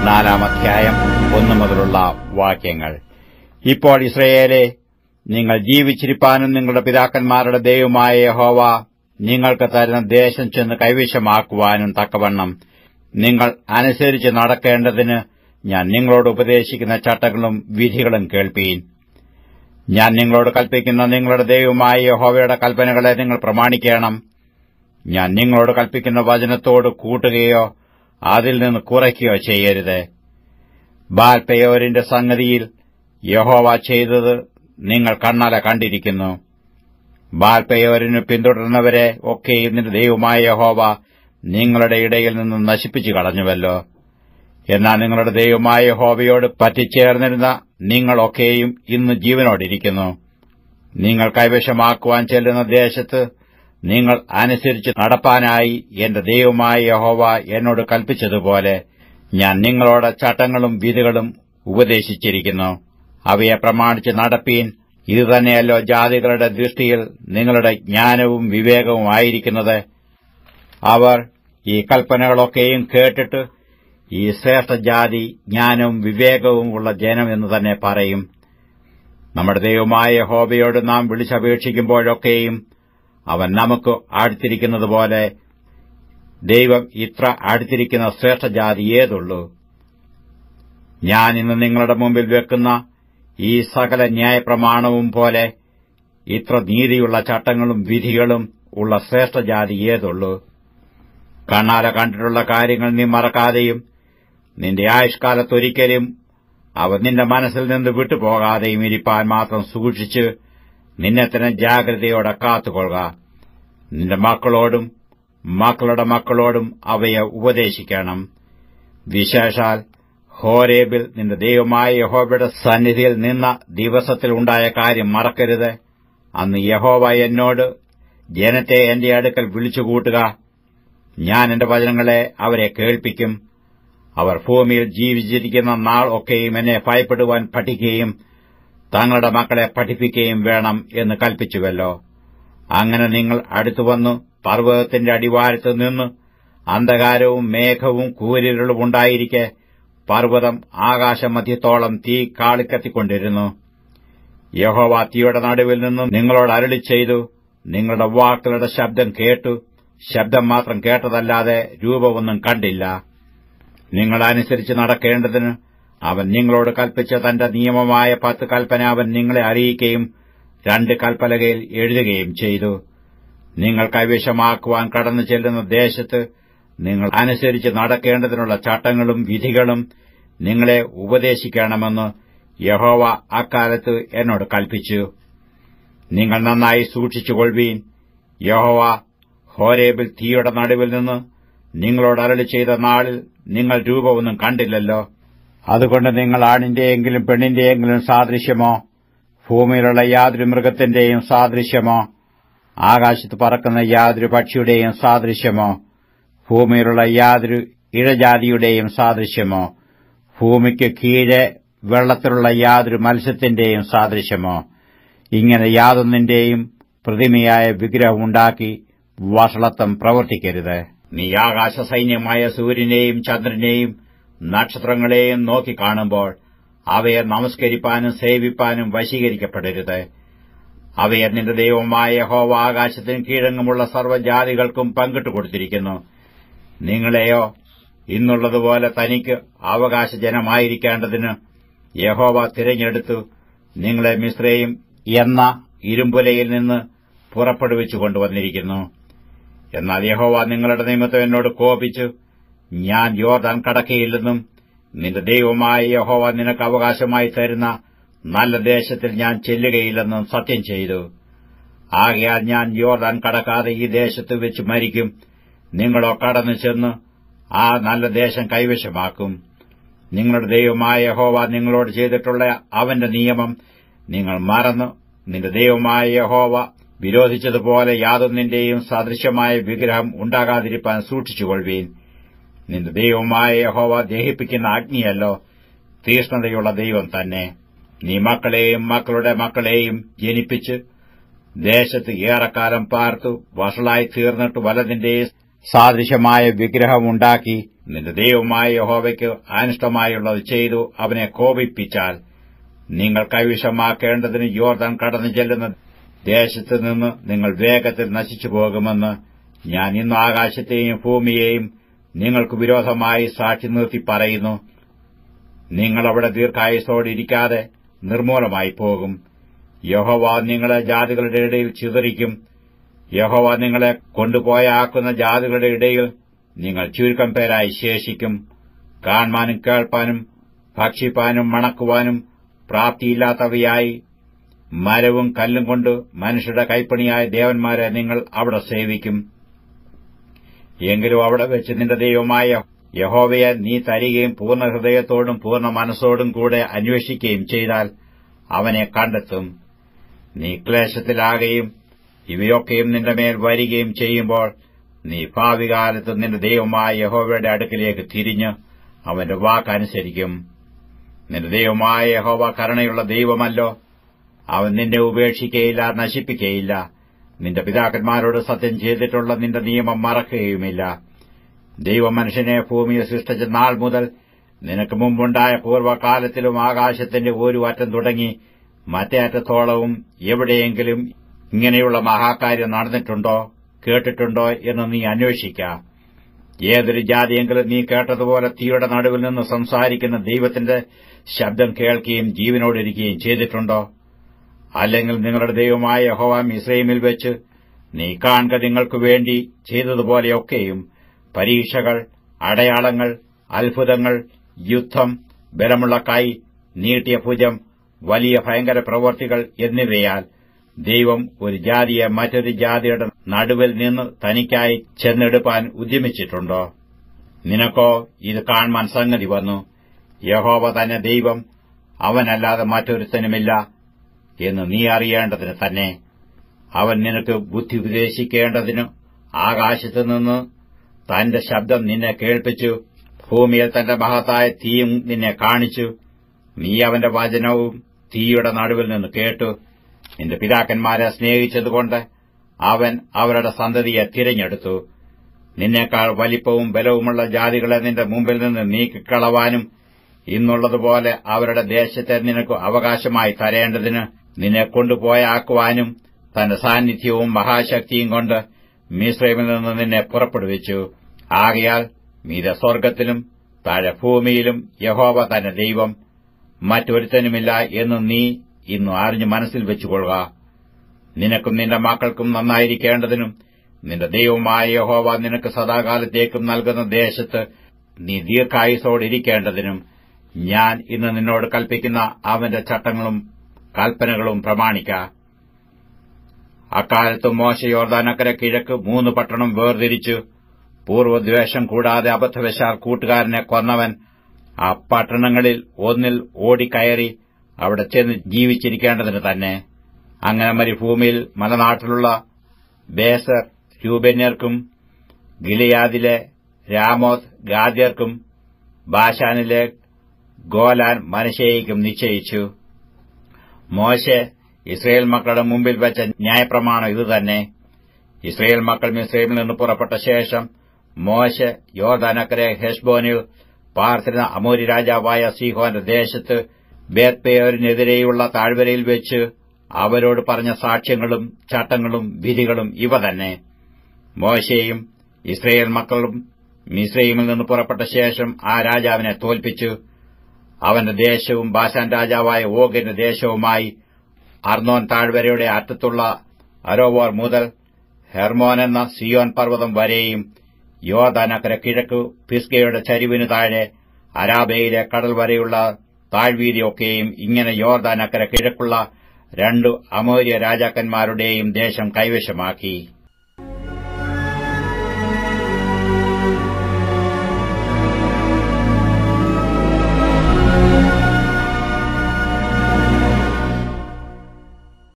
4-ാം അധ്യായം 1 മുതലുള്ള വാക്യങ്ങൾ. ഇപ്പോൾ ഇസ്രായേലേ, നിങ്ങൾ ജീവിച്ചിരിപ്പാനും നിങ്ങളുടെ പിതാക്കന്മാരുടെ ദൈവമായ യഹോവ നിങ്ങൾക്ക് തരുന്ന ദേശം ചെന്ന് കൈവശമാക്കുവാനും തക്കവണ്ണം നിങ്ങൾ അനുസരിച്ച് നടക്കേണ്ടതിന് ഞാൻ നിങ്ങളോട് ഉപദേശിക്കുന്ന ചട്ടങ്ങളും വിധികളും കേൾപ്പീൻ. ഞാൻ നിങ്ങളോട് കൽപ്പിക്കുന്ന നിങ്ങളുടെ ദൈവമായ യഹോവയുടെ കൽപ്പനകളെ നിങ്ങൾ പ്രമാണിക്കണം. ഞാൻ നിങ്ങളോട് കൽപ്പിക്കുന്ന വചനത്തോട് കൂട്ടുകയോ അതിൽ നിന്ന് കുറയ്ക്കുകയോ ചെയ്യരുത്. ബാൽപെയോരിന്റെ സംഗതിയിൽ യഹോവ ചെയ്തത് നിങ്ങൾ കണ്ണാലെ കണ്ടിരിക്കുന്നു. ബാൽപെയോരിന് പിന്തുടർന്നവരെ ഒക്കെയും നിന്റെ ദൈവമായ യഹോവ നിങ്ങളുടെ ഇടയിൽ നിന്ന് നശിപ്പിച്ചു കളഞ്ഞുവല്ലോ. എന്നാൽ നിങ്ങളുടെ ദൈവമായ യഹോവയോട് പറ്റിച്ചേർന്നിരുന്ന നിങ്ങളൊക്കെയും ഇന്ന് ജീവനോടിരിക്കുന്നു. നിങ്ങൾ കൈവശമാക്കുവാൻ ചെല്ലുന്ന ദേശത്ത് നിങ്ങൾ അനുസരിച്ച് നടപ്പാനായി എന്റെ ദൈവമായ യഹോവ എന്നോട് കൽപ്പിച്ചതുപോലെ ഞാൻ നിങ്ങളോട് ചട്ടങ്ങളും വിധികളും ഉപദേശിച്ചിരിക്കുന്നു. അവയെ പ്രമാണിച്ച് നടപ്പീൻ. ഇതുതന്നെയല്ലോ ജാതികളുടെ ദൃഷ്ടിയിൽ നിങ്ങളുടെ ജ്ഞാനവും വിവേകവും ആയിരിക്കുന്നത്. അവർ ഈ കൽപ്പനകളൊക്കെയും കേട്ടിട്ട് ഈ ശ്രേഷ്ഠജാതി ജ്ഞാനവും വിവേകവും ഉള്ള ജനം എന്ന് തന്നെ പറയും. നമ്മുടെ ദൈവമായ യഹോവയോട് നാം വിളിച്ചപേക്ഷിക്കുമ്പോഴൊക്കെയും അവൻ നമുക്ക് അടുത്തിരിക്കുന്നതുപോലെ ദൈവം ഇത്ര അടുത്തിരിക്കുന്ന ശ്രേഷ്ഠജാതി ഏതുള്ളൂ? ഞാൻ ഇന്ന് നിങ്ങളുടെ മുമ്പിൽ വെക്കുന്ന ഈ സകല ന്യായപ്രമാണവും പോലെ ഇത്ര നീതിയുള്ള ചട്ടങ്ങളും വിധികളും ഉള്ള ശ്രേഷ്ഠജാതി ഏതുള്ളൂ? കണ്ണാലെ കണ്ടിട്ടുള്ള കാര്യങ്ങൾ നീ മറക്കാതെയും നിന്റെ ആയുഷ്കാലത്തൊരിക്കലും അവ നിന്റെ മനസ്സിൽ നിന്ന് വിട്ടുപോകാതെയും ഇരിപ്പാൻ മാത്രം സൂക്ഷിച്ച് നിന്നെ തന്നെ ജാഗ്രതയോടെ കാത്തുകൊള്ളുക. നിന്റെ മക്കളോടും മക്കളുടെ മക്കളോടും അവയെ ഉപദേശിക്കണം. വിശേഷാൽ ഹോരേബിൽ നിന്റെ ദൈവമായ യഹോവയുടെ സന്നിധിയിൽ നിന്ന ദിവസത്തിൽ ഉണ്ടായ കാര്യം മറക്കരുത്. അന്ന് യഹോവ എന്നോട്, ജനത്തെ എന്റെ അടുക്കൽ വിളിച്ചുകൂട്ടുക, ഞാൻ എന്റെ വചനങ്ങളെ അവരെ കേൾപ്പിക്കും. അവർ ഭൂമിയിൽ ജീവിച്ചിരിക്കുന്ന നാൾ ഒക്കെയും എന്നെ ഭയപ്പെടുവാൻ പഠിക്കുകയും തങ്ങളുടെ മക്കളെ പഠിപ്പിക്കുകയും വേണം എന്ന് കൽപ്പിച്ചുവല്ലോ. അങ്ങനെ നിങ്ങൾ അടുത്തുവന്നു പർവ്വതത്തിന്റെ അടിവാരത്ത് നിന്ന് അന്ധകാരവും മേഘവും കൂരിരുളും ഉണ്ടായിരിക്കെ പർവ്വതം ആകാശമധ്യത്തോളം തീ കാളിക്കത്തിക്കൊണ്ടിരുന്നു. യഹോവ തീയുടെ നടുവിൽ നിന്നും നിങ്ങളോട് അരുളിച്ചെയ്തു. നിങ്ങളുടെ വാക്കുകളുടെ ശബ്ദം കേട്ടു. ശബ്ദം മാത്രം കേട്ടതല്ലാതെ രൂപമൊന്നും കണ്ടില്ല. നിങ്ങൾ അനുസരിച്ച് നടക്കേണ്ടതിന് അവൻ നിങ്ങളോട് കൽപ്പിച്ച തന്റെ നിയമമായ 10 കൽപ്പന അവൻ നിങ്ങളെ അറിയിക്കുകയും 2 കൽപ്പലകയിൽ എഴുതുകയും ചെയ്തു. നിങ്ങൾ കൈവശമാക്കുവാൻ കടന്നു ചെല്ലുന്ന ദേശത്ത് നിങ്ങൾ അനുസരിച്ച് നടക്കേണ്ടതിനുള്ള ചട്ടങ്ങളും വിധികളും നിങ്ങളെ ഉപദേശിക്കണമെന്ന് യഹോവ അക്കാലത്ത് എന്നോട് കൽപ്പിച്ചു. നിങ്ങൾ നന്നായി സൂക്ഷിച്ചുകൊള്ളുവീൻ. യഹോവ ഹോരേബിൽ തീയുടെ നടുവിൽ നിന്ന് നിങ്ങളോട് അരുളി ചെയ്ത നാളിൽ നിങ്ങൾ രൂപമൊന്നും കണ്ടില്ലല്ലോ. അതുകൊണ്ട് നിങ്ങൾ ആണിന്റെയെങ്കിലും പെണ്ണിന്റെയെങ്കിലും സാദൃശ്യമോ, ഭൂമിയിലുള്ള യാതൊരു മൃഗത്തിന്റെയും സാദൃശ്യമോ, ആകാശത്ത് പറക്കുന്ന യാതൊരു പക്ഷിയുടെയും സാദൃശ്യമോ, ഭൂമിയിലുള്ള യാതൊരു ഇഴജാതിയുടെയും സാദൃശ്യമോ, ഭൂമിക്ക് കീഴെ വെള്ളത്തിലുള്ള യാതൊരു മത്സ്യത്തിന്റെയും സാദൃശ്യമോ, ഇങ്ങനെ യാതൊന്നിന്റെയും പ്രതിമയായ വിഗ്രഹമുണ്ടാക്കി വഷളത്വം പ്രവർത്തിക്കരുത്. നീ ആകാശസൈന്യമായ സൂര്യനെയും ചന്ദ്രനെയും നക്ഷത്രങ്ങളെയും നോക്കിക്കാണുമ്പോൾ അവയെ നമസ്കരിപ്പാനും സേവിപ്പാനും വശീകരിക്കപ്പെടരുത്. അവയെ നിന്റെ ദൈവമായ യഹോവ ആകാശത്തിനും കീഴെങ്ങുമുള്ള സർവ്വജാതികൾക്കും പങ്കിട്ടുകൊടുത്തിരിക്കുന്നു. നിങ്ങളെയോ ഇന്നുള്ളതുപോലെ തനിക്ക് അവകാശജനമായിരിക്കേണ്ടതിന് യഹോവ തിരഞ്ഞെടുത്തു നിങ്ങളെ മിസ്രയീം എന്ന ഇരുമ്പുലയിൽ നിന്ന് പുറപ്പെടുവിച്ചു കൊണ്ടുവന്നിരിക്കുന്നു. എന്നാൽ യഹോവ നിങ്ങളുടെ നിമിത്തം എന്നോട് കോപിച്ചു, ഞാൻ യോർദാൻ കടക്കയില്ലെന്നും നിന്റെ ദൈവമായ യഹോവ നിനക്ക് അവകാശമായി തരുന്ന നല്ല ദേശത്തിൽ ഞാൻ ചെല്ലുകയില്ലെന്നും സത്യം ചെയ്തു. ആകയാൽ ഞാൻ യോർദാൻ കടക്കാതെ ഈ ദേശത്ത് വെച്ച് മരിക്കും. നിങ്ങളോ കടന്നു ചെന്ന് ആ നല്ല ദേശം കൈവശമാക്കും. നിങ്ങളുടെ ദൈവമായ യഹോവ നിങ്ങളോട് ചെയ്തിട്ടുള്ള അവന്റെ നിയമം നിങ്ങൾ മറന്നു നിന്റെ ദൈവമായ യഹോവ വിരോധിച്ചതുപോലെ യാതൊന്നിന്റെയും സദൃശമായ വിഗ്രഹം ഉണ്ടാകാതിരിപ്പാൻ സൂക്ഷിച്ചുകൊള്ളുവീൻ. നിന്റെ ദൈവമായ യഹോവ ദഹിപ്പിക്കുന്ന അഗ്നിയല്ലോ, തീക്ഷ്ണതയുള്ള ദൈവം തന്നെ. നീ മക്കളെയും മക്കളുടെ മക്കളെയും ജനിപ്പിച്ച് ദേശത്ത് ഏറെക്കാലം പാർത്തു വഷളായി തീർന്നിട്ട് വലതിന്റെയും സാദൃശ്യമായ വിഗ്രഹമുണ്ടാക്കി നിന്റെ ദൈവമായ യഹോവയ്ക്ക് അനിഷ്ടമായുള്ളത് ചെയ്തു അവനെ കോപിപ്പിച്ചാൽ, നിങ്ങൾ കൈവശമാക്കേണ്ടതിന് യോർദാൻ കടന്നു ചെല്ലുന്ന ദേശത്തുനിന്ന് നിങ്ങൾ വേഗത്തിൽ നശിച്ചുപോകുമെന്ന് ഞാൻ ഇന്ന് ആകാശത്തെയും ഭൂമിയെയും നിങ്ങൾക്ക് വിരോധമായി സാക്ഷി നിർത്തി പറയുന്നു. നിങ്ങൾ അവിടെ ദീർഘായുസ്സോടിരിക്കാതെ നിർമൂലമായി പോകും. യഹോവ നിങ്ങളെ ജാതികളുടെ ഇടയിൽ ചിതറിക്കും. യഹോവ നിങ്ങളെ കൊണ്ടുപോയാക്കുന്ന ജാതികളുടെ ഇടയിൽ നിങ്ങൾ ചുരുക്കം പേരായി ശേഷിക്കും. കാൺമാനും കേൾപ്പാനും ഭക്ഷിപ്പാനും മണക്കുവാനും പ്രാപ്തിയില്ലാത്തവയായി മരവും കല്ലും കൊണ്ട് മനുഷ്യരുടെ കൈപ്പണിയായ ദേവന്മാരെ നിങ്ങൾ അവിടെ സേവിക്കും. എങ്കിലും അവിടെ വെച്ച് നിന്റെ ദൈവമായ യഹോവയെ നീ തരികയും പൂർണ്ണ ഹൃദയത്തോടും പൂർണ്ണ മനസ്സോടും കൂടെ അന്വേഷിക്കുകയും ചെയ്താൽ അവനെ കണ്ടെത്തും. നീ ക്ലേശത്തിലാകുകയും ഇവയൊക്കെയും നിന്റെ മേൽ വരികയും ചെയ്യുമ്പോൾ നീ ഭാവികാലത്ത് നിന്റെ ദൈവമായ യഹോവയുടെ അടുക്കിലേക്ക് തിരിഞ്ഞ് അവന്റെ വാക്കനുസരിക്കും. നിന്റെ ദൈവമായ യഹോവ കരുണയുള്ള ദൈവമല്ലോ. അവൻ നിന്നെ ഉപേക്ഷിക്കുകയില്ല, നശിപ്പിക്കുകയില്ല. നിന്റെ പിതാക്കന്മാരോട് സത്യം ചെയ്തിട്ടുള്ള നിന്റെ നിയമം മറക്കുകയുമില്ല. ദൈവം മനുഷ്യനെ ഭൂമിയിൽ സൃഷ്ടിച്ച നാൾ മുതൽ നിനക്ക് മുമ്പുണ്ടായ പൂർവ്വകാലത്തിലും ആകാശത്തിന്റെ ഒരു അറ്റം തുടങ്ങി മറ്റേ അറ്റത്തോളവും എവിടെയെങ്കിലും ഇങ്ങനെയുള്ള മഹാകാര്യം നടന്നിട്ടുണ്ടോ, കേട്ടിട്ടുണ്ടോ എന്ന് നീ അന്വേഷിക്ക. ഏതൊരു ജാതിയെങ്കിലും നീ കേട്ടതുപോലെ തീയുടെ നടുവിൽ നിന്ന് സംസാരിക്കുന്ന ദൈവത്തിന്റെ ശബ്ദം കേൾക്കുകയും ജീവനോടിരിക്കുകയും ചെയ്തിട്ടുണ്ടോ? അല്ലെങ്കിൽ നിങ്ങളുടെ ദൈവമായ യഹോവ മിസ്രയീമിൽ വെച്ച് നീ കാണുക നിങ്ങൾക്ക് വേണ്ടി ചെയ്തതുപോലെയൊക്കെയും പരീക്ഷകൾ, അടയാളങ്ങൾ, അത്ഭുതങ്ങൾ, യുദ്ധം, ബലമുള്ള കൈ, നീട്ടിയ ഭുജം, വലിയ ഭയങ്കര പ്രവൃത്തികൾ എന്നിവയാൽ ദൈവം ഒരു ജാതിയെ മറ്റൊരു ജാതിയുടെ നടുവിൽ നിന്ന് തനിക്കായി ചെന്നെടുപ്പാൻ ഉദ്യമിച്ചിട്ടുണ്ടോ? നിനക്കോ ഇത് കാണുവാൻ സംഗതി വന്നു. യഹോവ തന്നെ ദൈവം, അവനല്ലാതെ മറ്റൊരുത്തനുമില്ല എന്ന് നീ അറിയേണ്ടതിന് തന്നെ. അവൻ നിനക്ക് ബുദ്ധി ഉപദേശിക്കേണ്ടതിന് ആകാശത്തുനിന്ന് തന്റെ ശബ്ദം നിന്നെ കേൾപ്പിച്ചു. ഭൂമിയിൽ തന്റെ മഹത്തായ തീയും നിന്നെ കാണിച്ചു. നീ അവന്റെ വചനവും തീയുടെ നടുവിൽ നിന്ന് കേട്ടു. നിന്റെ പിതാക്കന്മാരെ സ്നേഹിച്ചതുകൊണ്ട് അവൻ അവരുടെ സന്തതിയെ തിരഞ്ഞെടുത്തു. നിന്നേക്കാൾ വലിപ്പവും ബലവുമുള്ള ജാതികളെ നിന്റെ മുമ്പിൽ നിന്ന് നീക്കിക്കളവാനും ഇന്നുള്ളതുപോലെ അവരുടെ ദേശത്തെ നിനക്ക് അവകാശമായി തരേണ്ടതിന് നിന്നെ കൊണ്ടുപോയാക്കുവാനും തന്റെ സാന്നിധ്യവും മഹാശക്തിയും കൊണ്ട് മിസ്രയീമിൽ നിന്ന് നിന്നെ പുറപ്പെടുവിച്ചു. ആകയാൽ മീതെ സ്വർഗ്ഗത്തിലും താഴെ ഭൂമിയിലും യഹോവ തന്നെ ദൈവം, മറ്റൊരുത്തനുമില്ല എന്ന് നീ ഇന്നു അറിഞ്ഞ് മനസ്സിൽ വെച്ചുകൊള്ളുക. നിനക്കും നിന്റെ മക്കൾക്കും നന്നായിരിക്കേണ്ടതിനും നിന്റെ ദൈവമായ യഹോവ നിനക്ക് സദാകാലത്തേക്കും നൽകുന്ന ദേശത്ത് നീ ദീർഘായുസ്സോടിരിക്കേണ്ടതിനും ഞാൻ ഇന്ന് നിന്നോട് കൽപ്പിക്കുന്ന അവന്റെ ചട്ടങ്ങളും കൽപ്പനകളും പ്രമാണിക്ക. അക്കാലത്ത് മോശെ യോർദാനക്കരെ കിഴക്ക് 3 പട്ടണം വേർതിരിച്ചു. പൂർവ്വദ്വേഷം കൂടാതെ അബദ്ധവശാൽ കൂട്ടുകാരനെ കൊന്നവൻ ആ പട്ടണങ്ങളിൽ ഒന്നിൽ ഓടിക്കയറി അവിടെ ചെന്ന് ജീവിച്ചിരിക്കേണ്ടതിന് തന്നെ. അങ്ങനെ മരുഭൂമിയിൽ മലനാട്ടിലുള്ള ബേസർ രൂബേന്യർക്കും, ഗിലെയാദിലെ രാമോത്ത് ഗാദ്യർക്കും, ബാശാനിലെ ഗോലാൻ മനശ്ശെയ്ക്കും നിശ്ചയിച്ചു. മോശെ ഇസ്രയേൽ മക്കളുടെ മുമ്പിൽ വെച്ച ന്യായപ്രമാണം ഇതുതന്നെ. ഇസ്രയേൽ മക്കൾ മിസ്രയീമിൽ നിന്ന് പുറപ്പെട്ട ശേഷം മോശെ യോർദാനക്കരെ ഹെശ്ബോനിൽ പാർത്തിരുന്ന അമോരി രാജാവായ സീഹോന്റെ ദേശത്ത് ബേത്പേയോരിനെതിരെയുള്ള താഴ്വരയിൽ വെച്ച് അവരോട് പറഞ്ഞ സാക്ഷ്യങ്ങളും ചട്ടങ്ങളും വിധികളും ഇവ തന്നെ. മോശെയും ഇസ്രയേൽ മക്കളും മിസ്രയീമിൽ നിന്ന് പുറപ്പെട്ട ശേഷം ആ രാജാവിനെ തോൽപ്പിച്ചു. അവന്റെ ദേശവും ബാശാൻ രാജാവായ ഓഗിന്റെ ദേശവുമായി അർന്നോൻ താഴ്വരയുടെ അറ്റത്തുള്ള അരോവോർ മുതൽ ഹെർമോൻ എന്ന സിയോൻ പർവ്വതം വരെയും യോർദാനക്കരെ കിഴക്ക് പിസ്ഗയുടെ ചരിവിനു താഴെ അരാബയിലെ കടൽ വരെയുള്ള താഴ്വീതിയൊക്കെയും ഇങ്ങനെ യോർദാനക്കരെ കിഴക്കുള്ള 2 അമോര്യ രാജാക്കന്മാരുടെയും ദേശം കൈവശമാക്കി.